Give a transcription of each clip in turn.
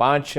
5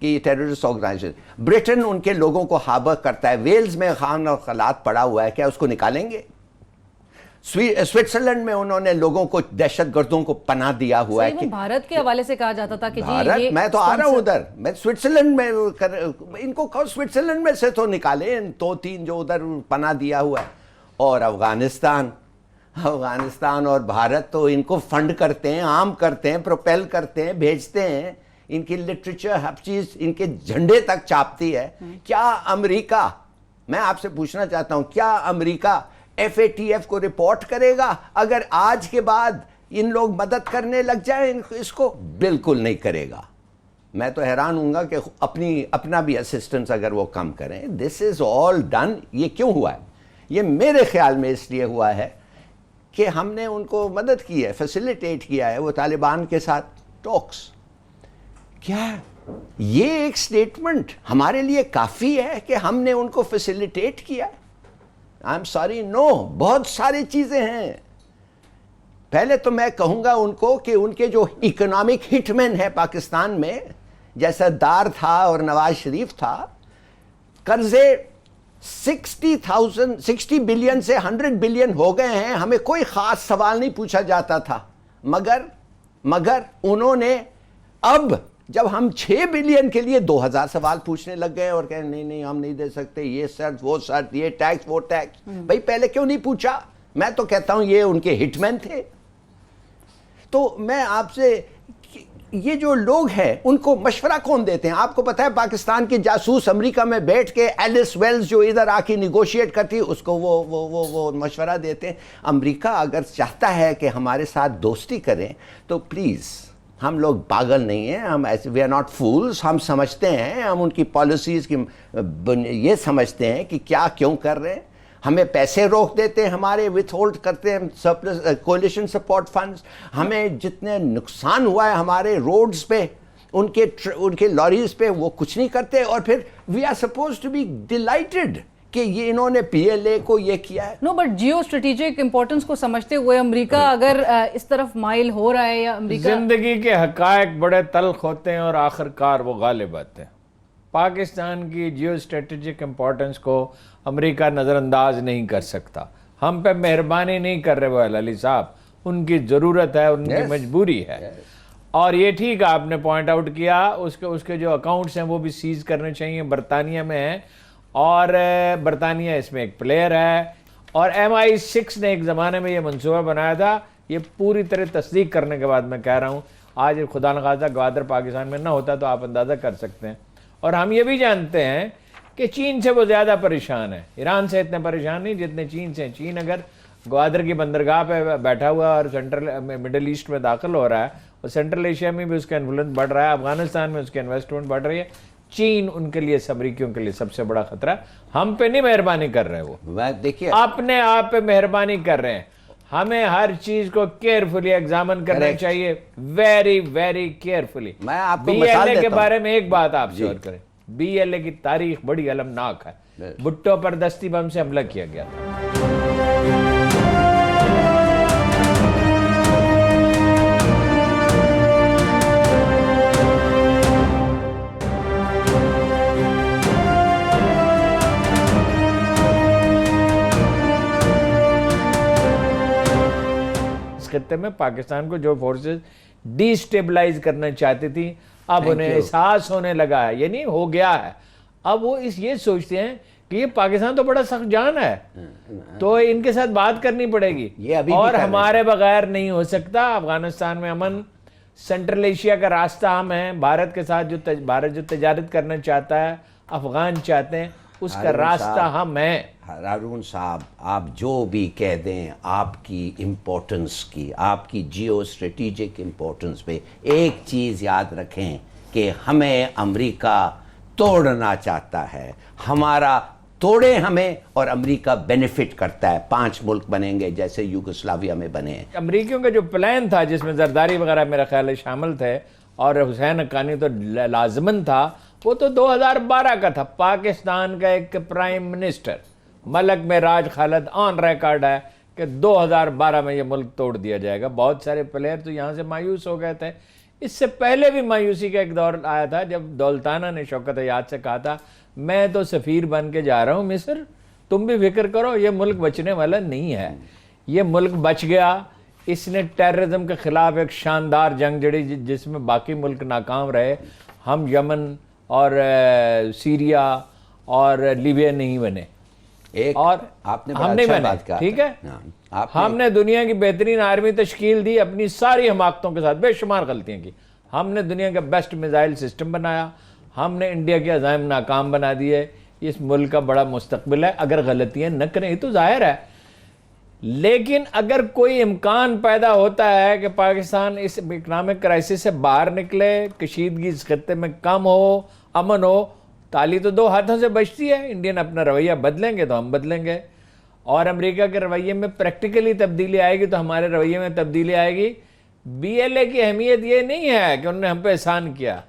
کہ یہ terrorist organization. برٹن ان کے لوگوں کو ہاربر کرتا ہے. ویلز میں خان اور خلات پڑا ہوا ہے, کیا اس کو نکالیں گے؟ سوئٹزرلینڈ میں انہوں نے لوگوں کو دہشت گردوں کو پناہ دیا ہوا ہے. کہ بھارت کے حوالے سے کہا جاتا تھا کہ بھارت, میں تو آ رہا ہوں ادھر, میں سوئٹزرلینڈ میں ان کو سوئٹزرلینڈ میں سے تو نکالیں, 2-3 جو ادھر پناہ دیا ہوا ہے. اور افغانستان اور بھارت تو ان کو فنڈ کرتے ہیں, عام کرتے ہیں, پروپیل کرتے ہیں, بھیجتے ہیں. ان کی لٹریچر ہر چیز ان کے جھنڈے تک چھاپتی ہے. کیا امریکہ, میں آپ سے پوچھنا چاہتا ہوں, کیا امریکہ FATF کو رپورٹ کرے گا اگر آج کے بعد ان لوگ مدد کرنے لگ جائیں اس کو؟ بالکل نہیں کرے گا. میں تو حیران ہوں گا کہ اپنا بھی اسسٹنس اگر وہ کم کریں. دس از آل ڈن. یہ کیوں ہوا ہے؟ یہ میرے خیال میں اس لیے ہوا ہے کہ ہم نے ان کو مدد کی ہے, فیسیلیٹیٹ کیا ہے وہ طالبان کے ساتھ ٹاکس. کیا یہ ایک سٹیٹمنٹ ہمارے لیے کافی ہے کہ ہم نے ان کو فیسیلیٹیٹ کیا ہے؟ آئی ایم سوری, نو. بہت ساری چیزیں ہیں. پہلے تو میں کہوں گا ان کو کہ ان کے جو اکنامک ہٹ مین ہے پاکستان میں, جیسا دار تھا اور نواز شریف تھا, قرضے 60 بلین سے 100 بلین ہو گئے ہیں. ہمیں کوئی خاص سوال نہیں پوچھا جاتا تھا, مگر انہوں نے اب جب ہم 6 بلین کے لیے 2000 سوال پوچھنے لگ گئے اور کہیں نہیں ہم نہیں دے سکتے, یہ شرط وہ شرط, یہ ٹیکس وہ ٹیکس. بھائی پہلے کیوں نہیں پوچھا؟ میں تو کہتا ہوں یہ ان کے ہٹ مین تھے. تو میں آپ سے, یہ جو لوگ ہیں ان کو مشورہ کون دیتے ہیں؟ آپ کو پتہ ہے پاکستان کے جاسوس امریکہ میں بیٹھ کے ایلس ویلز جو ادھر آ کے نیگوشیٹ کرتی, اس کو وہ مشورہ دیتے ہیں. امریکہ اگر چاہتا ہے کہ ہمارے ساتھ دوستی کریں تو پلیز, ہم لوگ پاگل نہیں ہیں, ہم ایسے وی آر ناٹ فولز. ہم سمجھتے ہیں, ہم ان کی پالیسیز کی یہ سمجھتے ہیں کہ کیا کیوں کر رہے ہیں. ہمیں پیسے روک دیتے ہیں, ہمارے وتھ ہولڈ کرتے ہیں سرپلس کولیشن سپورٹ فنڈز. ہمیں جتنے نقصان ہوا ہے ہمارے روڈز پہ, ان کے لاریز پہ, وہ کچھ نہیں کرتے. اور پھر we are suppose to be delighted کہ یہ انہوں نے PLA کو یہ کیا ہے. No, but geostrategic importance کو سمجھتے ہوئے امریکہ اگر اس طرف مائل ہو رہا ہے, یا امریکہ, زندگی کے حقائق بڑے تلخ ہوتے ہیں اور آخر کار وہ غالب آتے ہیں. پاکستان کی جیو اسٹریٹجک امپورٹنس کو امریکہ نظر انداز نہیں کر سکتا. ہم پہ مہربانی نہیں کر رہے وہ علی صاحب, ان کی ضرورت ہے, ان کی مجبوری ہے. اور یہ ٹھیک آپ نے پوائنٹ آؤٹ کیا, اس کے جو اکاؤنٹس ہیں وہ بھی سیز کرنے چاہیے. برطانیہ میں ہیں, اور برطانیہ اس میں ایک پلیئر ہے. اور MI6 نے ایک زمانے میں یہ منصوبہ بنایا تھا. یہ پوری طرح تصدیق کرنے کے بعد میں کہہ رہا ہوں, آج خدا نخواستہ گوادر پاکستان میں نہ ہوتا تو آپ اندازہ کر سکتے ہیں. اور ہم یہ بھی جانتے ہیں کہ چین سے وہ زیادہ پریشان ہے, ایران سے اتنے پریشان نہیں جتنے چین سے. چین اگر گوادر کی بندرگاہ پہ بیٹھا ہوا اور مڈل ایسٹ میں داخل ہو رہا ہے, اور سینٹرل ایشیا میں بھی اس کا انفلوئنس بڑھ رہا ہے, افغانستان میں اس کی انویسٹمنٹ بڑھ رہی ہے. چین ان کے لیے, امریکیوں کے لیے سب سے بڑا خطرہ. ہم پہ نہیں مہربانی کر رہے, وہ دیکھیے اپنے آپ پہ مہربانی کر رہے ہیں. ہمیں ہر چیز کو کیئرفلی ایگزامن کرنا چاہیے, ویری ویری کیئرفلی. میں آپ کو BLA مثال کے دیتا بارے میں ایک بات آپ شیئر کریں. BLA کی تاریخ بڑی المناک ہے. بھٹو پر دستی بم سے حملہ کیا گیا تھا. اس خطے میں پاکستان کو جو فورسز ڈی سٹیبلائز کرنا چاہتی تھی, اب انہیں احساس ہونے لگا ہے, یہ نہیں ہو گیا ہے. اب وہ یہ سوچتے ہیں کہ یہ پاکستان تو بڑا سخت جان ہے, تو ان کے ساتھ بات کرنی پڑے گی, اور ہمارے بغیر نہیں ہو سکتا. افغانستان میں امن, سینٹرل ایشیا کا راستہ ہم ہیں. بھارت کے ساتھ بھارت جو تجارت کرنا چاہتا ہے, افغان چاہتے ہیں, اس کا راستہ ہم ہیں. ہارون صاحب, آپ جو بھی کہہ دیں, آپ کی امپورٹنس کی, آپ کی جیو اسٹریٹجک امپورٹنس پہ ایک چیز یاد رکھیں کہ ہمیں امریکہ توڑنا چاہتا ہے. ہمارا توڑے ہمیں, اور امریکہ بینیفٹ کرتا ہے. 5 ملک بنیں گے جیسے یوگوسلاویا میں بنے ہیں. امریکیوں کا جو پلان تھا جس میں زرداری وغیرہ میرا خیال ہے شامل تھے, اور حسین حقانی تو لازمن تھا, وہ تو 2012 کا تھا. پاکستان کا ایک prime minister Malik Meraj Khalid on record ہے کہ 2012 میں یہ ملک توڑ دیا جائے گا. بہت سارے پلیئر تو یہاں سے مایوس ہو گئے تھے. اس سے پہلے بھی مایوسی کا ایک دور آیا تھا جب دولتانہ نے شوکت ایاز سے کہا تھا میں تو سفیر بن کے جا رہا ہوں مصر، تم بھی فکر کرو، یہ ملک بچنے والا نہیں ہے. یہ ملک بچ گیا. اس نے ٹیررزم کے خلاف ایک شاندار جنگ جڑی جس میں باقی ملک ناکام رہے. ہم یمن اور سیریا اور لیبیا نہیں بنے، اور آپ نے ہم نہیں بنے. ٹھیک ہے، ہم نے دنیا کی بہترین آرمی تشکیل دی اپنی ساری حماقتوں کے ساتھ، بے شمار غلطیاں کی. ہم نے دنیا کا بیسٹ میزائل سسٹم بنایا، ہم نے انڈیا کے عزائم ناکام بنا دیے. اس ملک کا بڑا مستقبل ہے اگر غلطیاں نہ کریں تو ظاہر ہے. لیکن اگر کوئی امکان پیدا ہوتا ہے کہ پاکستان اس اکنامک کرائسس سے باہر نکلے، کشیدگی اس خطے میں کم ہو، امن ہو، تالی تو دو ہاتھوں سے بچتی ہے. انڈین اپنا رویہ بدلیں گے تو ہم بدلیں گے، اور امریکہ کے رویے میں پریکٹیکلی تبدیلی آئے گی تو ہمارے رویے میں تبدیلی آئے گی. بی ایل اے کی اہمیت یہ نہیں ہے کہ انہوں نے ہم پہ احسان کیا.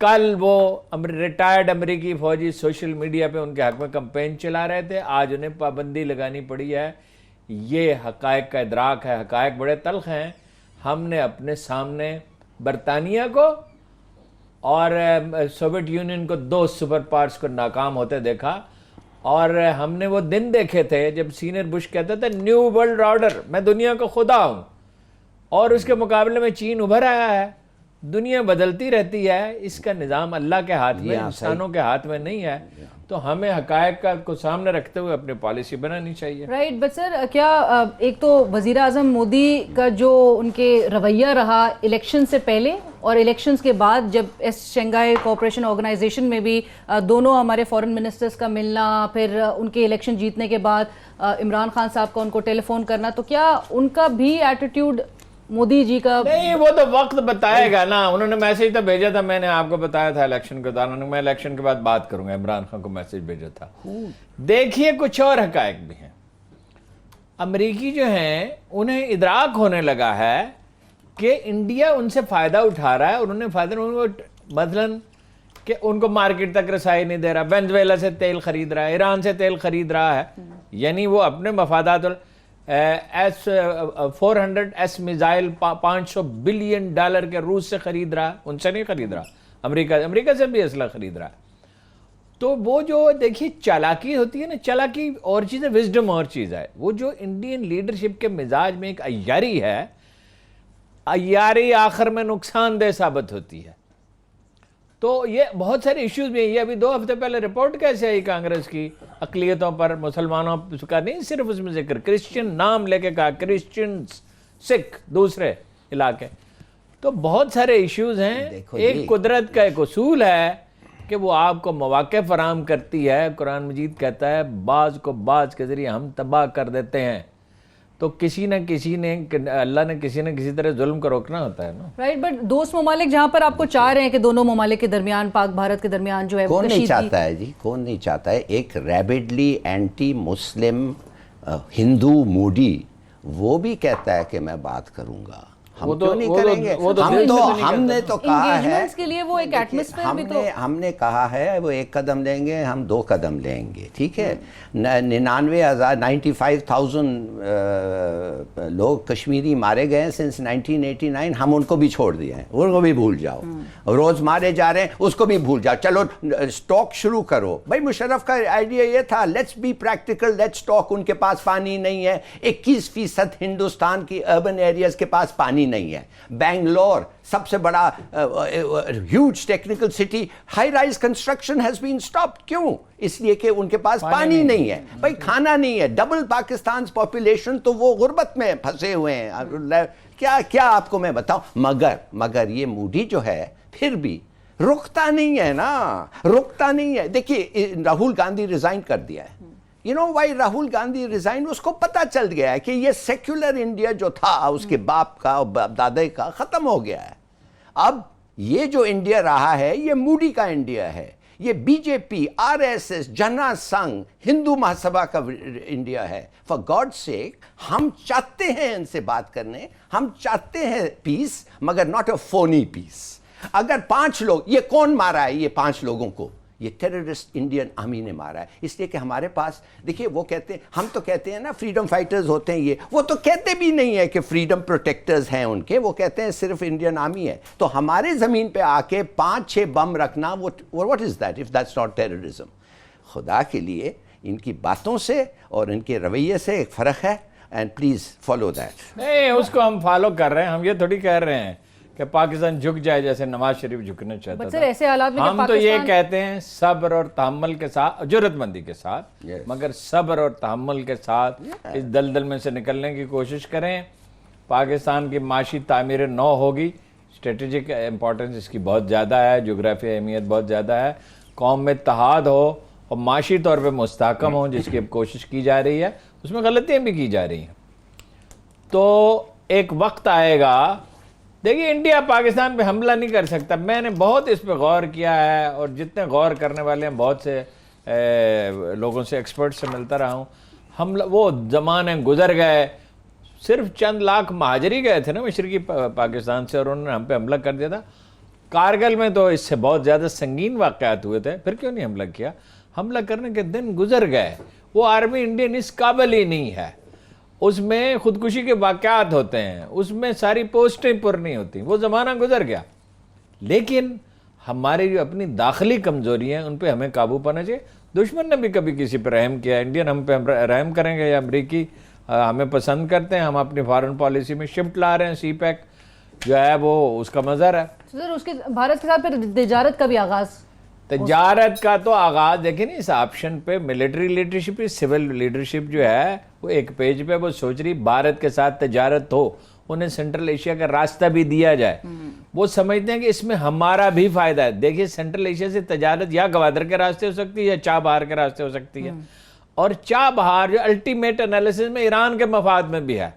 کل وہ ریٹائرڈ امریکی فوجی سوشل میڈیا پہ ان کے حق میں کمپین چلا رہے تھے، آج انہیں پابندی لگانی پڑی ہے. یہ حقائق کا ادراک ہے، حقائق بڑے تلخ ہیں. ہم نے اپنے سامنے برطانیہ کو اور سوویت یونین کو، دو سپر پاورز کو ناکام ہوتے دیکھا، اور ہم نے وہ دن دیکھے تھے جب سینئر بش کہتا تھا نیو ورلڈ آرڈر، میں دنیا کا خدا ہوں، اور اس کے مقابلے میں چین ابھر آیا ہے. دنیا بدلتی رہتی ہے، اس کا نظام اللہ کے ہاتھ میں، انسانوں کے ہاتھ میں نہیں ہے. تو ہمیں حقائق کو سامنے رکھتے ہوئے اپنی پالیسی بنانی چاہیے. رائٹ، بٹ سر کیا ایک تو وزیر اعظم مودی کا جو ان کے رویہ رہا الیکشن سے پہلے اور الیکشنز کے بعد، جب شنگھائی کوآپریشن آرگنائزیشن میں بھی دونوں ہمارے فورن منسٹرز کا ملنا، پھر ان کے الیکشن جیتنے کے بعد عمران خان صاحب کا ان کو ٹیلی فون کرنا، تو کیا ان کا بھی ایٹیٹیوڈ مودی جی کا؟ نہیں، وہ تو وقت بتائے گا نا. انہوں نے میسیج تو بھیجا تھا، میں نے آپ کو بتایا تھا الیکشن کے دوران، میں الیکشن کے بعد بات کروں گا. عمران خان کو میسیج بھیجا تھا. دیکھیے کچھ اور حقائق بھی ہیں. امریکی جو ہیں انہیں ادراک ہونے لگا ہے کہ انڈیا ان سے فائدہ اٹھا رہا ہے، اور انہیں فائدہ مثلاً کہ ان کو مارکیٹ تک رسائی نہیں دے رہا، وینزویلا سے تیل خرید رہا ہے، ایران سے تیل خرید رہا ہے. یعنی وہ اپنے مفادات S-400 میزائل $500 بلین کے روس سے خرید رہا ہے، ان سے نہیں خرید رہا. امریکہ سے بھی اسلحہ خرید رہا ہے. تو وہ جو دیکھیے چالاکی ہوتی ہے نا، چالاکی اور چیز ہے، وزڈم اور چیز ہے. وہ جو انڈین لیڈرشپ کے مزاج میں ایک عیاری ہے، عیاری آخر میں نقصان دہ ثابت ہوتی ہے. تو یہ بہت سارے ایشوز بھی ہیں. یہ ابھی 2 ہفتے پہلے رپورٹ کیسے آئی کانگریس کی اقلیتوں پر، مسلمانوں کا نہیں صرف اس میں ذکر، کرسچن نام لے کے کہا، کرسچنز، سکھ، دوسرے علاقے. تو بہت سارے ایشوز ہیں. ایک قدرت کا ایک اصول ہے کہ وہ آپ کو مواقع فراہم کرتی ہے. قرآن مجید کہتا ہے بعض کو بعض کے ذریعے ہم تباہ کر دیتے ہیں. تو کسی نہ کسی نے، اللہ نے کسی نہ کسی طرح ظلم کو روکنا ہوتا ہے نا. رائٹ، بٹ دوست ممالک جہاں پر آپ کو چاہ رہے ہیں کہ دونوں ممالک کے درمیان، پاک بھارت کے درمیان جو ہے، کون نہیں چاہتا ہے جی، کون نہیں چاہتا ہے. ایک ریبڈلی اینٹی مسلم ہندو مودی، وہ بھی کہتا ہے کہ میں بات کروں گا. ہم کیوں نہیں کریں گے؟ ہم نے تو کہا ہے کے لیے وہ ایک ایٹماسفیئر بھی تو ہم نے کہا ہے وہ 1 قدم لیں گے، ہم 2 قدم لیں گے. ٹھیک ہے، 95,000 لوگ کشمیری مارے گئے سنس 1989. ہم ان کو بھی چھوڑ دیے ہیں، ان کو بھی بھول جاؤ. روز مارے جا رہے ہیں، اس کو بھی بھول جاؤ. چلو سٹاک شروع کرو. بھائی مشرف کا آئیڈیا یہ تھا، let's be practical, let's talk. ان کے پاس پانی نہیں ہے. 21% ہندوستان کی اربن ایریاز کے پاس پانی نہیں ہے. بنگلور سب سے بڑا huge technical city, high rise construction has been stopped. کیوں؟ اس لیے کہ ان کے پاس پانی نہیں ہے. بھائی کھانا نہیں ہے. ڈبل پاکستان پاپولیشن، تو وہ غربت میں پھنسے ہوئے ہیں. کیا آپ کو میں بتاؤں. مگر یہ مودی جو ہے پھر بھی رکتا نہیں ہے نا، رکتا نہیں ہے. دیکھیے راہل گاندھی ریزائن کر دیا ہے. You know why Rahul Gandhi resign? اس کو پتہ چل گیا ہے کہ یہ سیکولر انڈیا جو تھا اس کے باپ کا اور باپ دادے کا، ختم ہو گیا ہے. اب یہ جو انڈیا رہا ہے یہ مودی کا انڈیا ہے. یہ بی جے پی، RSS، جنا سنگھ، ہندو مہاسبھا کا انڈیا ہے. فار گاڈ سیک، ہم چاہتے ہیں ان سے بات کرنے، ہم چاہتے ہیں پیس، مگر ناٹ اے فونی پیس. اگر 5 لوگ، یہ کون مارا ہے یہ 5 لوگوں کو؟ یہ ٹیررسٹ انڈین آرمی نے مارا ہے. اس لیے کہ ہمارے پاس دیکھیے وہ کہتے ہیں, ہم تو کہتے ہیں نا فریڈم فائٹرز ہوتے ہیں, وہ تو کہتے بھی نہیں ہے کہ فریڈم پروٹیکٹرز ہیں ان کے, وہ کہتے ہیں صرف انڈین آرمی ہے. تو ہمارے زمین پہ آ کے 5-6 بم رکھنا, what is that if that's not terrorism? خدا کے لیے ان کی باتوں سے اور ان کے رویے سے ایک فرق ہے, اینڈ پلیز فالو دیٹ. نہیں, اس کو ہم فالو کر رہے ہیں, ہم یہ تھوڑی کہہ رہے ہیں کہ پاکستان جھک جائے جیسے نواز شریف جھکنا چاہتا تھا. ایسے حالات میں ہم تو یہ کہتے ہیں صبر اور تحمل کے ساتھ, جرات مندی کے ساتھ, مگر صبر اور تحمل کے ساتھ اس دلدل میں سے نکلنے کی کوشش کریں. پاکستان کی معاشی تعمیر نو ہوگی, اسٹریٹجک امپورٹنس اس کی بہت زیادہ ہے, جغرافیائی اہمیت بہت زیادہ ہے. قوم میں اتحاد ہو اور معاشی طور پہ مستحکم ہو, جس کی اب کوشش کی جا رہی ہے, اس میں غلطیاں بھی کی جا رہی ہیں. تو ایک وقت آئے گا, دیکھیے انڈیا پاکستان پہ حملہ نہیں کر سکتا. میں نے بہت اس پہ غور کیا ہے, اور جتنے غور کرنے والے ہیں بہت سے لوگوں سے, ایکسپرٹ سے ملتا رہا ہوں. حملہ وہ زمانے گزر گئے, صرف چند لاکھ مہاجری گئے تھے نا مشرقی پاکستان سے, اور انہوں نے ہم پہ حملہ کر دیا تھا. کارگل میں تو اس سے بہت زیادہ سنگین واقعات ہوئے تھے, پھر کیوں نہیں حملہ کیا؟ حملہ کرنے کے دن گزر گئے. وہ آرمی انڈین اس قابل ہی نہیں ہے. اس میں خودکشی کے واقعات ہوتے ہیں, اس میں ساری پوسٹیں پر نہیں ہوتی, وہ زمانہ گزر گیا. لیکن ہماری جو اپنی داخلی کمزوری ہیں ان پہ ہمیں قابو پانا چاہیے. دشمن نے بھی کبھی کسی پہ رحم کیا, انڈین ہم پہ رحم کریں گے یا امریکی ہمیں پسند کرتے ہیں؟ ہم اپنی فارن پالیسی میں شفٹ لا رہے ہیں. سی پیک جو ہے وہ اس کا مظہر ہے. سر اس کے بھارت کے ساتھ پھر تجارت کا بھی آغاز, تجارت کا تو آغاز دیکھیں نا, اس آپشن پہ ملٹری لیڈرشپ, سول لیڈرشپ جو ہے وہ ایک پیج پہ وہ سوچ رہی بھارت کے ساتھ تجارت ہو, انہیں سینٹرل ایشیا کا راستہ بھی دیا جائے. وہ سمجھتے ہیں کہ اس میں ہمارا بھی فائدہ ہے. دیکھیے سینٹرل ایشیا سے تجارت یا گوادر کے راستے ہو سکتی ہے یا چاہ بہار کے راستے ہو سکتی ہے, اور چاہ بہار جو الٹیمیٹ انالیسس میں ایران کے مفاد میں بھی ہے.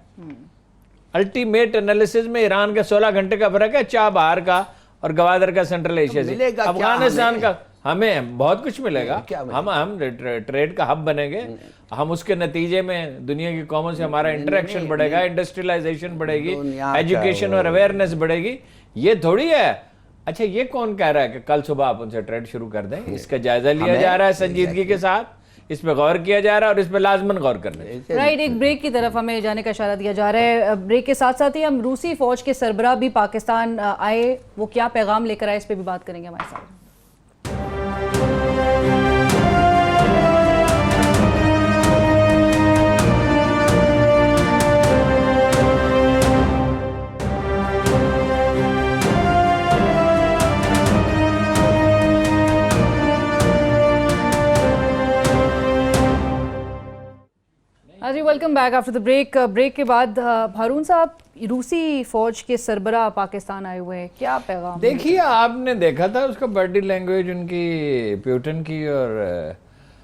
الٹیمیٹ انالیسس میں ایران کا 16 گھنٹے کا فرق ہے چاہ بہار کا اور گوادر کا سینٹرل ایشیا سے. افغانستان کا ہمیں بہت کچھ ملے گا, ہم ٹریڈ کا ہب بنیں گے, ہم اس کے نتیجے میں دنیا کی قوموں سے ہمارا انٹریکشن بڑھے گا, انڈسٹریلائزیشن بڑھے گی, ایجوکیشن اور اویئرنیس بڑھے گی. یہ تھوڑی ہے. اچھا یہ کون کہہ رہا ہے کہ کل صبح آپ ان سے ٹریڈ شروع کر دیں؟ اس کا جائزہ لیا جا رہا ہے سنجیدگی کے ساتھ, اس پہ غور کیا جا رہا ہے اور اس پہ لازماً غور کرنا ہے. رائٹ, ایک بریک کی طرف ہمیں جانے کا اشارہ دیا جا رہا ہے. بریک کے ساتھ ساتھ ہی ہم روسی فوج کے سربراہ بھی پاکستان آئے, وہ کیا پیغام لے کر آئے اس پہ بھی بات کریں گے ہمارے ساتھ. جی welcome back after the break. Break کے بعد ہارون صاحب, روسی فوج کے سربراہ پاکستان آئے ہوئے ہیں, کیا پیغام؟ دیکھیے آپ نے دیکھا تھا اس کا باڈی لینگویج ان کی, پیوٹن کی, اور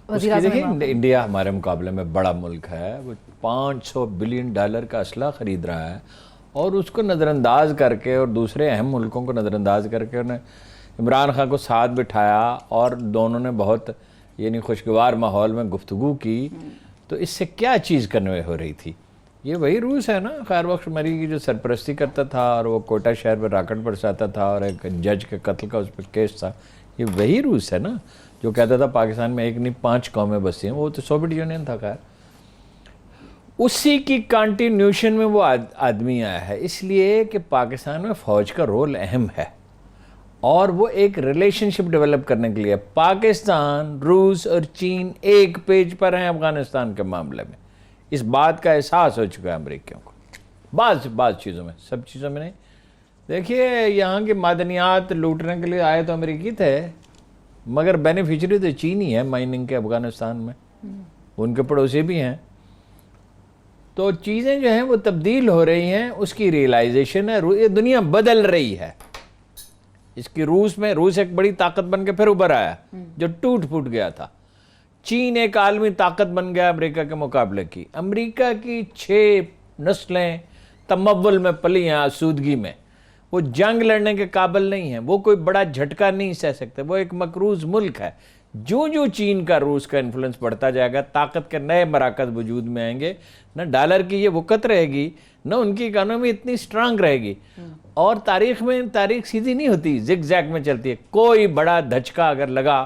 دیکھیے انڈیا ہمارے مقابلے میں بڑا ملک ہے, وہ $500 بلین کا اسلحہ خرید رہا ہے, اور اس کو نظر انداز کر کے اور دوسرے اہم ملکوں کو نظر انداز کر کے انہیں عمران خان کو ساتھ بٹھایا, اور دونوں نے بہت یعنی خوشگوار ماحول میں گفتگو کی. تو اس سے کیا چیز کنوے ہو رہی تھی؟ یہ وہی روس ہے نا, خیر بخش مری کی جو سرپرستی کرتا تھا, اور وہ کوئٹہ شہر پہ راکٹ برساتا تھا, اور ایک جج کے قتل کا اس پہ کیس تھا. یہ وہی روس ہے نا جو کہتا تھا پاکستان میں 1 نہیں 5 قومیں بسی ہیں. وہ تو سوویت یونین تھا. خیر اسی کی کنٹینیوشن میں وہ آدمی آیا ہے, اس لیے کہ پاکستان میں فوج کا رول اہم ہے, اور وہ ایک ریلیشن شپ ڈیولپ کرنے کے لیے پاکستان, روس اور چین ایک پیج پر ہیں افغانستان کے معاملے میں. اس بات کا احساس ہو چکا ہے امریکیوں کو, بعض چیزوں میں, سب چیزوں میں نہیں. دیکھیے یہاں کی معدنیات لوٹنے کے لیے آئے تو امریکی تھے, مگر بینیفیشری تو چینی ہے مائننگ کے افغانستان میں, ان کے پڑوسی بھی ہیں. تو چیزیں جو ہیں وہ تبدیل ہو رہی ہیں, اس کی ریئلائزیشن ہے. یہ دنیا بدل رہی ہے. اس کی روس ایک بڑی طاقت بن کے پھر ابھر آیا جو ٹوٹ پھوٹ گیا تھا. چین ایک عالمی طاقت بن گیا امریکہ کے مقابلے کی. امریکہ کی 6 نسلیں تمول میں پلی ہیں, آسودگی میں. وہ جنگ لڑنے کے قابل نہیں ہیں, وہ کوئی بڑا جھٹکا نہیں سہ سکتے, وہ ایک مقروض ملک ہے. جو چین کا روس کا انفلوئنس بڑھتا جائے گا, طاقت کے نئے مراکز وجود میں آئیں گے, نہ ڈالر کی یہ وقت رہے گی, نہ ان کی اکانومی اتنی سٹرانگ رہے گی. اور تاریخ سیدھی نہیں ہوتی, زگ زیگ میں چلتی ہے. کوئی بڑا دھچکا اگر لگا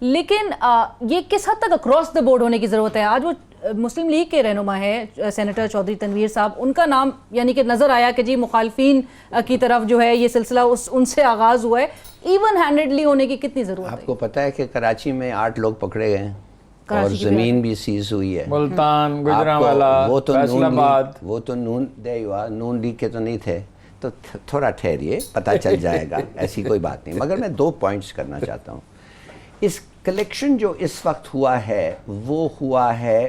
لیکن یہ کس حد تک اکراس دا بورڈ ہونے کی ضرورت ہے؟ آج وہ مسلم لیگ کے رہنما ہے سینیٹر چودھری تنویر صاحب، ان کا نام یعنی کہ نظر آیا کہ جی مخالفین کی طرف جو ہے یہ سلسلہ ان سے آغاز ہوا ہے، ایون ہینڈڈلی ہونے کی کتنی ضرورت ہے؟ آپ کو پتہ ہے کہ کراچی میں 8 لوگ پکڑے گئے ہیں اور زمین بھی سیز ہوئی ہے، ملتان، گجرانوالہ، فیصل آباد، وہ تو نون لیگ کے تو نہیں تھے، تو تھوڑا ٹھہریے پتہ چل جائے گا، ایسی کوئی بات نہیں۔ مگر میں 2 پوائنٹس کرنا چاہتا ہوں۔ اس کلیکشن جو اس وقت ہوا ہے وہ ہوا ہے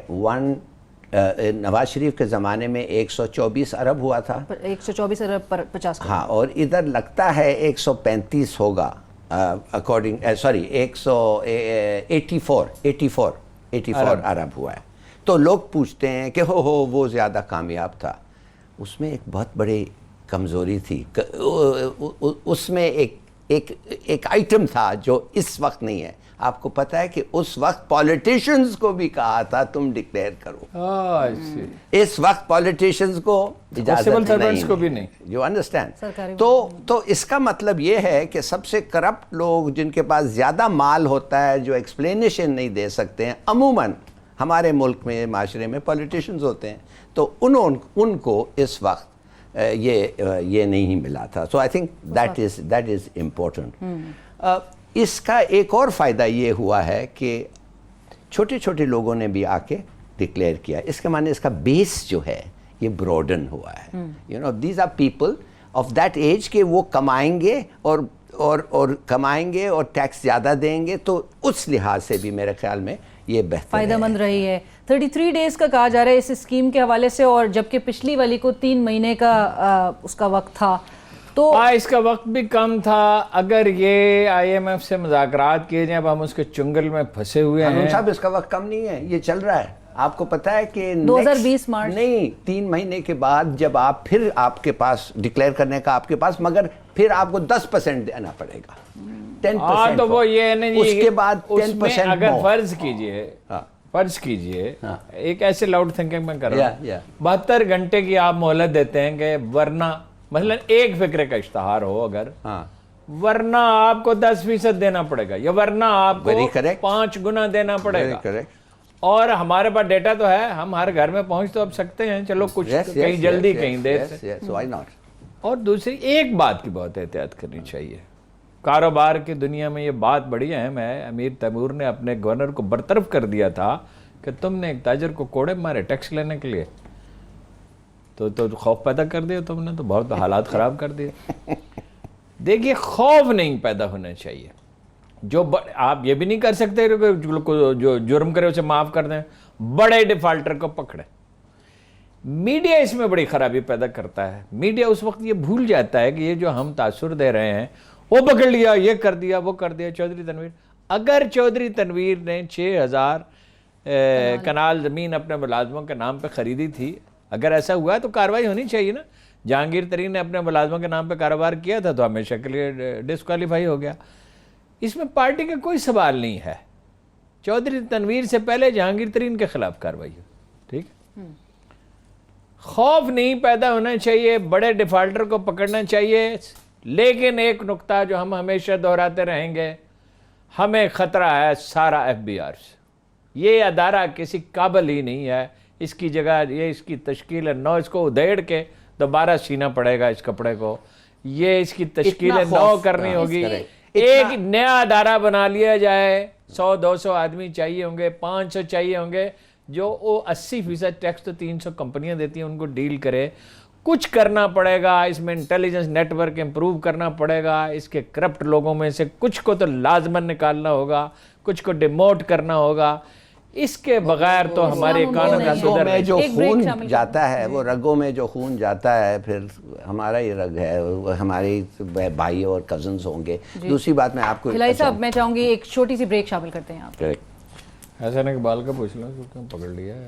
نواز شریف کے زمانے میں 124 ارب ہوا تھا، 124 ارب 50 کروڑ، ہاں، اور ادھر لگتا ہے 135 ہوگا اکارڈنگ، سوری 84 ارب ہوا ہے۔ تو لوگ پوچھتے ہیں کہ ہو وہ زیادہ کامیاب تھا، اس میں ایک بہت بڑی کمزوری تھی، اس میں ایک آئٹم تھا جو اس وقت نہیں ہے۔ آپ کو پتہ ہے کہ اس وقت پولیٹیشنز کو بھی کہا تھا تم ڈکلیئر کرو، اس وقت پولیٹیشنز کو اجازت نہیں، کو بھی نہیں، یو انڈرسٹینڈ۔ تو اس کا مطلب یہ ہے کہ سب سے کرپٹ لوگ جن کے پاس زیادہ مال ہوتا ہے، جو ایکسپلینیشن نہیں دے سکتے ہیں، عموماً ہمارے ملک میں، معاشرے میں پولیٹیشنز ہوتے ہیں، تو ان کو اس وقت یہ نہیں ملا تھا۔ So I think that is important. اس کا ایک اور فائدہ یہ ہوا ہے کہ چھوٹے چھوٹے لوگوں نے بھی آ کے ڈکلیئر کیا، اس کے معنی اس کا بیس جو ہے یہ براڈن ہوا ہے۔ You know these are people of that age کہ وہ کمائیں گے اور کمائیں گے اور ٹیکس زیادہ دیں گے، تو اس لحاظ سے بھی میرے خیال میں یہ بہتر فائدہ مند رہی ہے۔ 33 ڈیز کا کہا جا رہا ہے اس اسکیم کے حوالے سے، اور جبکہ پچھلی والی کو 3 مہینے کا اس کا وقت تھا، تو اس کا وقت بھی کم تھا۔ اگر یہ IMF سے مذاکرات کیے جائیں، اب ہم اس کے چنگل میں پھنسے ہوئے ہیں۔ صاحب اس کا وقت کم نہیں ہے، یہ چل رہا ہے۔ آپ کو پتہ ہے کہ 2020 مارچ نہیں، 3 مہینے کے بعد جب آپ کے پاس ڈکلیئر کرنے کا آپ کے پاس، مگر پھر آپ کو 10% دینا پڑے گا، 10%۔ تو وہ یہ نہیں، اس کے بعد 10% اگر فرض کیجئے ایک ایسے لاؤڈ تھنکنگ میں کر رہا ہوں، 72 گھنٹے کی آپ مہلت دیتے ہیں کہ ورنہ مثلا ایک فکرے کا اشتہار ہو اگر، ورنہ آپ کو 10% دینا پڑے گا، یا ورنہ آپ کو 5 گنا دینا پڑے گا۔ اور ہمارے پاس ڈیٹا تو ہے، ہم ہر گھر میں پہنچ تو اب سکتے ہیں، چلو کچھ کہیں جلدی کہیں دیر سے۔ اور دوسری ایک بات کی بہت احتیاط کرنی چاہیے، کاروبار کی دنیا میں یہ بات بڑی اہم ہے۔ امیر تیمور نے اپنے گورنر کو برطرف کر دیا تھا کہ تم نے ایک تاجر کو کوڑے مارے ٹیکس لینے کے لیے، تو خوف پیدا کر دیا تم نے، تو بہت حالات خراب کر دیے۔ دیکھیے خوف نہیں پیدا ہونا چاہیے، آپ یہ بھی نہیں کر سکتے جو جرم کرے اسے معاف کر دیں، بڑے ڈیفالٹر کو پکڑے۔ میڈیا اس میں بڑی خرابی پیدا کرتا ہے۔ میڈیا اس وقت یہ بھول جاتا ہے کہ یہ جو ہم تاثر دے رہے ہیں، وہ پکڑ لیا، یہ کر دیا، وہ کر دیا چودھری تنویر۔ اگر چودھری تنویر نے 6000 کنال زمین اپنے ملازموں کے نام پہ خریدی تھی، اگر ایسا ہوا ہے تو کارروائی ہونی چاہیے نا۔ جہانگیر ترین نے اپنے ملازموں کے نام پہ کاروبار کیا تھا تو ہمیشہ کے لیے ڈسکوالیفائی ہو گیا۔ اس میں پارٹی کا کوئی سوال نہیں ہے، چودھری تنویر سے پہلے جہانگیر ترین کے خلاف کارروائی ہو، ٹھیک ہے۔ خوف نہیں پیدا ہونا چاہیے، بڑے ڈیفالٹر کو پکڑنا چاہیے، لیکن ایک نقطہ جو ہم ہمیشہ دہراتے رہیں گے، ہمیں خطرہ ہے سارا FBR سے۔ یہ ادارہ کسی قابل ہی نہیں ہے، اس کی جگہ یہ اس کی تشکیل نو، اس کو ادھیڑ کے دوبارہ سینا پڑے گا اس کپڑے کو، یہ اس کی تشکیل نو کرنی ہوگی۔ ایک نیا ادارہ بنا لیا جائے، 100-200 آدمی چاہیے ہوں گے، 500 چاہیے ہوں گے، جو وہ 80% ٹیکس تو 300 کمپنیاں دیتی ہیں ان کو ڈیل کرے۔ کچھ کرنا پڑے گا، اس میں انٹیلیجنس نیٹ ورک امپروو کرنا پڑے گا، اس کے کرپٹ لوگوں میں سے کچھ کو تو لازماً نکالنا ہوگا، کچھ کو ڈیموٹ کرنا ہوگا۔ اس کے بغیر تو ہمارے اکانومی رگوں میں جو خون جاتا ہے، وہ رگوں میں جو خون جاتا ہے، پھر ہمارا ہی رگ ہے، ہمارے بھائی اور کزنز ہوں گے۔ دوسری بات میں آپ کو ہلائی صاحب، میں چاہوں گی ایک چھوٹی سی بریک شامل کرتے ہیں آپ۔ ایسا نہیں کہ بال کا پوچھ لوں کیوں پکڑ لیا ہے۔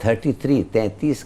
33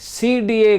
CDA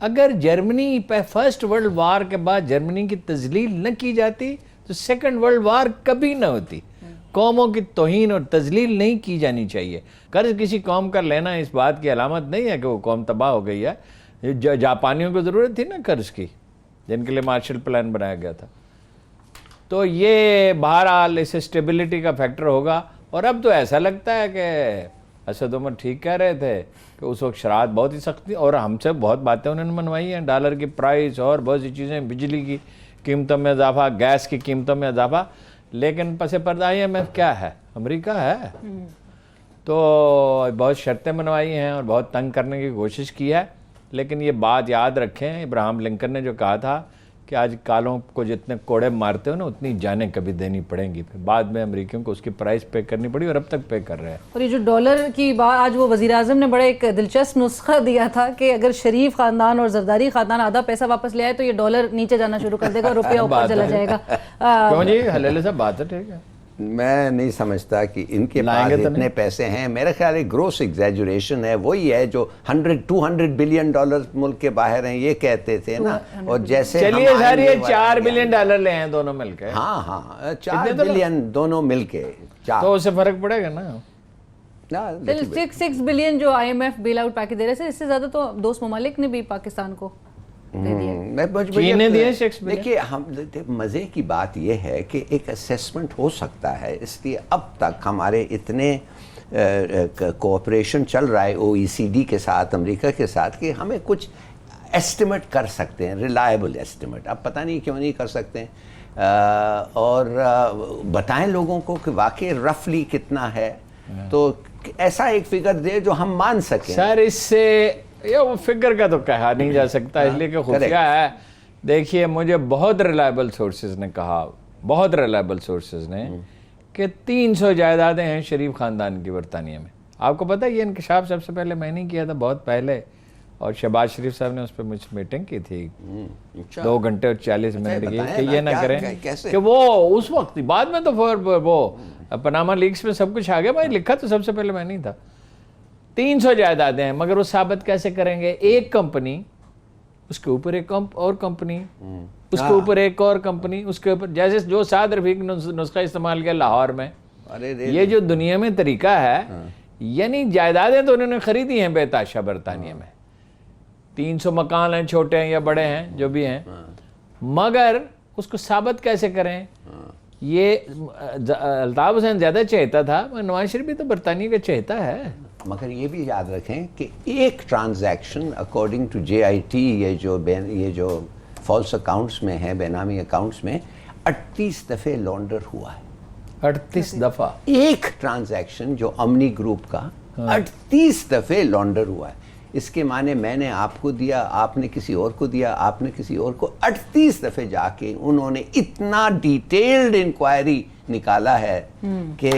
اگر جرمنی فرسٹ ورلڈ وار کے بعد جرمنی کی تذلیل نہ کی جاتی تو سیکنڈ ورلڈ وار کبھی نہ ہوتی. قوموں کی توہین اور تذلیل نہیں کی جانی چاہیے. قرض کسی قوم کا لینا اس بات کی علامت نہیں ہے کہ وہ قوم تباہ ہو گئی ہے. جاپانیوں کو ضرورت تھی نا قرض کی، جن کے لیے مارشل پلان بنایا گیا تھا. تو یہ بہرحال اس اسٹیبلٹی کا فیکٹر ہوگا. اور اب تو ایسا لگتا ہے کہ اسد عمر ٹھیک کہہ رہے تھے کہ اس وقت شرائط بہت ہی سخت تھی اور ہم سے بہت باتیں انہوں نے منوائی ہیں، ڈالر کی پرائس اور بہت سی چیزیں، بجلی کی قیمتوں میں اضافہ، گیس کی قیمتوں میں اضافہ. لیکن پس پردہ IMF کیا ہے؟ امریکہ ہے. تو بہت شرطیں منوائی ہیں اور بہت تنگ کرنے کی کوشش کی ہے. لیکن یہ بات یاد رکھیں، ابراہم لنکن نے جو کہا تھا کہ آج کالوں کو جتنے کوڑے مارتے ہو نا اتنی جانیں کبھی دینی پڑیں گی. پھر بعد میں امریکیوں کو اس کی پرائس پے کرنی پڑی اور اب تک پے کر رہے ہیں. اور یہ جو ڈالر کی بات، آج وہ وزیر اعظم نے بڑا ایک دلچسپ نسخہ دیا تھا کہ اگر شریف خاندان اور زرداری خاندان آدھا پیسہ واپس لے آئے تو یہ ڈالر نیچے جانا شروع کر دے گا اور روپیہ اوپر چلا جائے گا. کیوں جی حلیلے صاحب بات ہے ٹھیک ہے. میں نہیں سمجھتا کہ ان کے پاس اتنے پیسے ہیں. میرا خیال ہے گروس ایگزیجوریشن ہے. وہی ہے جو 200 بلین ڈالر ملک کے باہر ہیں یہ کہتے تھے نا. اور جیسے چلیے سر یہ 4 بلین ڈالر لے ہیں دونوں مل کے. ہاں 4 بلین دونوں مل کے. تو اس سے فرق پڑے گا نا. 6 بلین جو IMF بیل آؤٹ پیکج دے رہے تھے، اس سے زیادہ تو دوست ممالک نے بھی پاکستان کو دیکھیے ہم مزے کی بات یہ ہے کہ ایک اسیسمنٹ ہو سکتا ہے. اس لیے اب تک ہمارے اتنے کوآپریشن چل رہا ہے OECD کے ساتھ، امریکہ کے ساتھ، کہ ہمیں کچھ ایسٹیمیٹ کر سکتے ہیں، ریلائبل ایسٹیمیٹ. اب پتہ نہیں کیوں نہیں کر سکتے اور بتائیں لوگوں کو کہ واقعی رفلی کتنا ہے. تو ایسا ایک فگر دے جو ہم مان سکیں. سر اس سے وہ فگر کا تو کہا نہیں جا سکتا اس لیے کہ خفیہ ہے. دیکھیے مجھے بہت ریلائبل سورسز نے کہا، بہت ریلائبل سورسز نے، کہ 300 جائیدادیں ہیں شریف خاندان کی برطانیہ میں. آپ کو پتہ ہے یہ انکشاف سب سے پہلے میں نہیں کیا تھا، بہت پہلے، اور شہباز شریف صاحب نے اس پہ مجھ سے میٹنگ کی تھی 2 گھنٹے اور 40 منٹ کی کہ یہ نہ کریں کہ وہ اس وقت. بعد میں تو وہ پاناما لیکس میں سب کچھ آ گیا. بھائی لکھا تو سب سے پہلے میں نہیں تھا. 300 جائیدادیں ہیں، مگر وہ ثابت کیسے کریں گے؟ ایک کمپنی، اس کے اوپر ایک اور کمپنی، اس کے اوپر ایک اور کمپنی، اس کے اوپر، جیسے جو سعد رفیق نے نسخہ استعمال کیا لاہور میں. یہ جو دنیا میں طریقہ ہے، یعنی جائیدادیں تو انہوں نے خریدی ہیں بے تحاشا برطانیہ میں. 300 مکان ہیں، چھوٹے ہیں یا بڑے ہیں جو بھی ہیں، مگر اس کو ثابت کیسے کریں؟ یہ الطاف حسین زیادہ چہتا تھا، نواز شریف بھی تو برطانیہ کا چہتا ہے. مگر یہ بھی یاد رکھیں کہ ایک ٹرانزیکشن اکارڈنگ ٹو JIT، یہ جو فالس اکاؤنٹس میں ہے، بے نامی اکاؤنٹس میں 38 دفعے لانڈر ہوا ہے. 38 دفعہ ایک ٹرانزیکشن جو امنی گروپ کا 38 دفعے لانڈر ہوا ہے. اس کے معنی میں نے آپ کو دیا، آپ نے کسی اور کو دیا، آپ نے کسی اور کو. 38 دفعے جا کے انہوں نے اتنا ڈیٹیلڈ انکوائری نکالا ہے کہ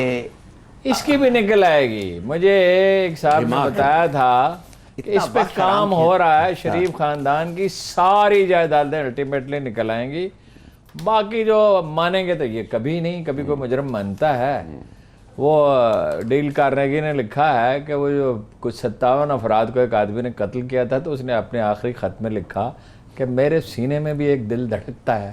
اس کی بھی نکل آئے گی. مجھے ایک صاحب نے بتایا تھا کہ اس پہ کام ہو رہا ہے. شریف خاندان کی ساری جائیدادیں الٹیمیٹلی نکل آئیں گی. باقی جو مانیں گے تو یہ کبھی نہیں، کبھی کوئی مجرم مانتا ہے. وہ ڈیل کارنیگی نے لکھا ہے کہ وہ جو کچھ 57 افراد کو ایک آدمی نے قتل کیا تھا تو اس نے اپنے آخری خط میں لکھا کہ میرے سینے میں بھی ایک دل دھڑکتا ہے.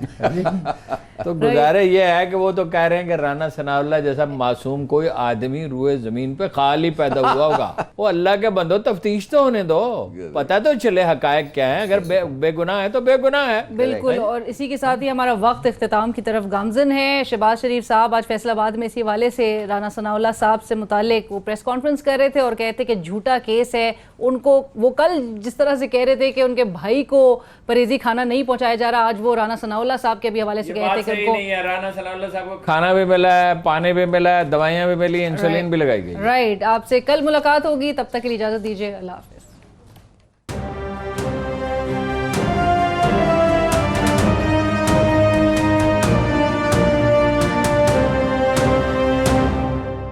تو گزارے یہ ہے کہ وہ تو کہہ رہے ہیں کہ رانا ثناء اللہ جیسا معصوم کوئی آدمی روئے زمین پہ خالی پیدا ہوا ہوگا. وہ اللہ کے بندو تفتیش تو ہونے دو، پتہ تو چلے حقائق کیا ہیں. اگر بے گناہ ہے تو بے گناہ ہے. بالکل. اور اسی کے ساتھ ہی ہمارا وقت اختتام کی طرف گامزن ہے. شہباز شریف صاحب آج فیصل آباد میں اسی حوالے سے رانا ثناء اللہ صاحب سے متعلق وہ پریس کانفرنس کر رہے تھے اور کہتے کہ جھوٹا کیس ہے. ان کو وہ کل جس طرح سے کہہ رہے تھے کہ ان کے بھائی کو پریزی کھانا نہیں پہنچایا جا رہا، آج وہ رانا ثناء اللہ صاحب کے بھی حوالے سے کہتے کہ ان کو رانا ثناء اللہ صاحب کو کھانا بھی ملا ہے، پانی بھی ملا ہے، دوائیاں بھی ملی، انسولین بھی لگائی گئی. رائٹ. آپ سے کل ملاقات ہوگی، تب تک کے لیے اجازت دیجیے. اللہ حافظ.